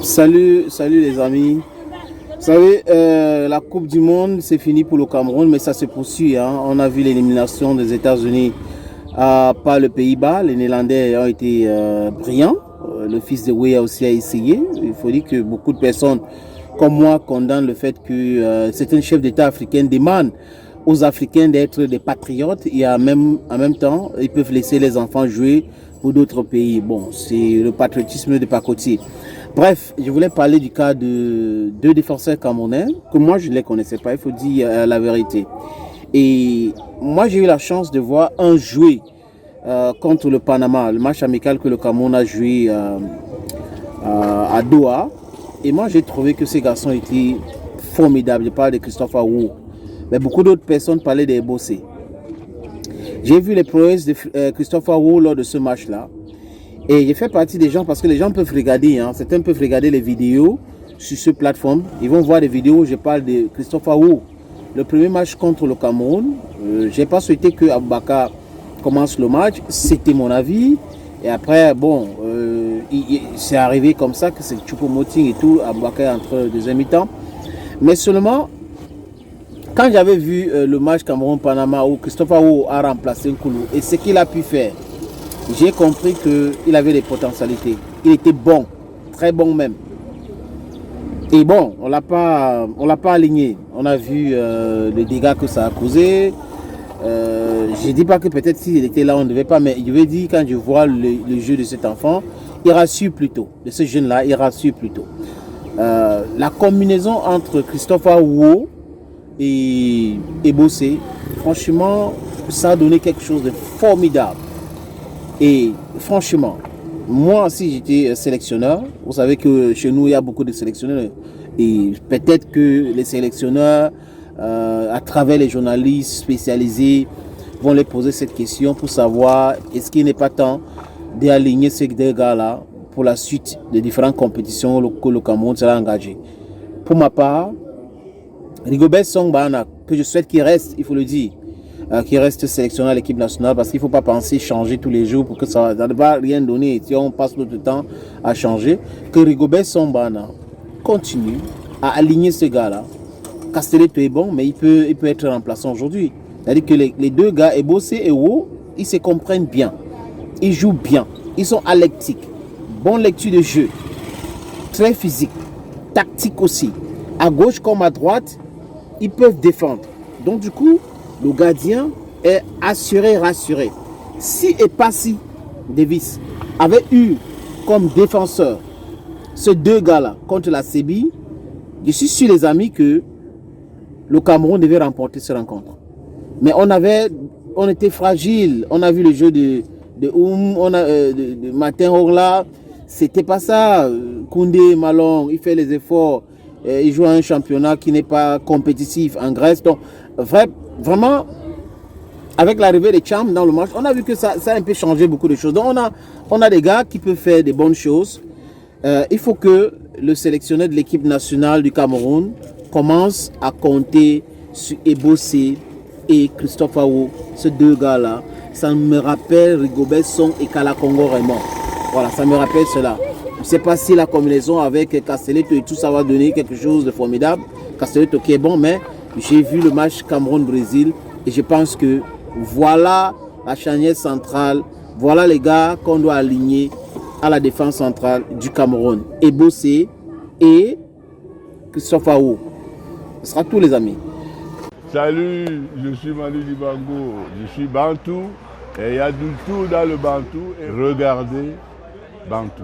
Salut les amis. Vous savez, la Coupe du Monde, c'est fini pour le Cameroun, mais ça se poursuit. Hein. On a vu l'élimination des États-Unis par le Pays-Bas. Les Néerlandais ont été brillants. Le fils de Weah aussi a essayé. Il faut dire que beaucoup de personnes comme moi condamnent le fait que certains chefs d'État africains demandent aux Africains d'être des patriotes et en même temps, ils peuvent laisser les enfants jouer pour d'autres pays. Bon, c'est le patriotisme de pacotille. Bref, je voulais parler du cas de deux défenseurs camerounais que moi je ne les connaissais pas, il faut dire la vérité. Et moi j'ai eu la chance de voir un jouer contre le Panama, le match amical que le Cameroun a joué à Doha. Et moi j'ai trouvé que ces garçons étaient formidables. Je parle de Christopher Wu. Mais beaucoup d'autres personnes parlaient des Bossé. J'ai vu les prouesses de Christopher Wu lors de ce match-là. Et j'ai fait partie des gens parce que les gens peuvent regarder, hein, certains peuvent regarder les vidéos sur ce plateforme. Ils vont voir des vidéos où je parle de Christopher Wu. Le premier match contre le Cameroun, je n'ai pas souhaité que Aboubakar commence le match. C'était mon avis. Et après, bon, c'est arrivé comme ça que c'est Choupo-Moting et tout. Aboubakar entre deuxième mi-temps. Mais seulement, quand j'avais vu le match Cameroun-Panama où Christopher Wu a remplacé Nkoulou et ce qu'il a pu faire, j'ai compris qu'il avait des potentialités. Il était bon, très bon même. Et bon, on l'a pas aligné. On a vu les dégâts que ça a causé. Je ne dis pas que peut-être s'il était là, on ne devait pas, mais je veux dire, quand je vois le jeu de cet enfant, il rassure plutôt. De ce jeune-là, il rassure plutôt. La combinaison entre Christopher Wu et Bossé, franchement, ça a donné quelque chose de formidable. Et franchement, moi si j'étais sélectionneur, vous savez que chez nous il y a beaucoup de sélectionneurs et peut-être que les sélectionneurs à travers les journalistes spécialisés vont les poser cette question pour savoir est-ce qu'il n'est pas temps d'aligner ces deux gars-là pour la suite des différentes compétitions que le Cameroun sera engagé. Pour ma part, Rigobert Song Bahana, que je souhaite qu'il reste, il faut le dire, qui reste sélectionné à l'équipe nationale parce qu'il ne faut pas penser changer tous les jours pour que ça ne va rien donner si on passe notre temps à changer. Que Rigobert Song-Bahana continue à aligner ce gars-là. Castelletto est bon, mais il peut être remplaçant aujourd'hui. C'est-à-dire que les deux gars, Bossé et Wo, ils se comprennent bien. Ils jouent bien. Ils sont alectiques. Bonne lecture de jeu. Très physique. Tactique aussi. À gauche comme à droite, ils peuvent défendre. Donc du coup, le gardien est assuré, rassuré. Si Epassi Davis avait eu comme défenseur ces deux gars-là contre la Sébie, je suis sûr les amis que le Cameroun devait remporter cette rencontre. Mais on était fragile. On a vu le jeu de Martin Hogla. C'était pas ça. Koundé, Malong, il fait les efforts. Il joue à un championnat qui n'est pas compétitif en Grèce. Donc, vraiment, avec l'arrivée des Chams dans le match, on a vu que ça a un peu changé beaucoup de choses. Donc, on a des gars qui peuvent faire des bonnes choses. Il faut que le sélectionneur de l'équipe nationale du Cameroun commence à compter sur Bossé et Christopher Wu, ces deux gars-là. Ça me rappelle Rigobert Song et Kala Congo Raymond. Voilà, ça me rappelle cela. Je ne sais pas si la combinaison avec Castelletto et tout ça va donner quelque chose de formidable. Castelletto qui est bon, mais j'ai vu le match Cameroun-Brésil et je pense que voilà la charnière centrale, voilà les gars qu'on doit aligner à la défense centrale du Cameroun. Et Bossé et Christopher Wu. Ce sera tous les amis. Salut, je suis Manu Dibango, je suis Bantou et il y a du tout dans le Bantou et regardez Bantou.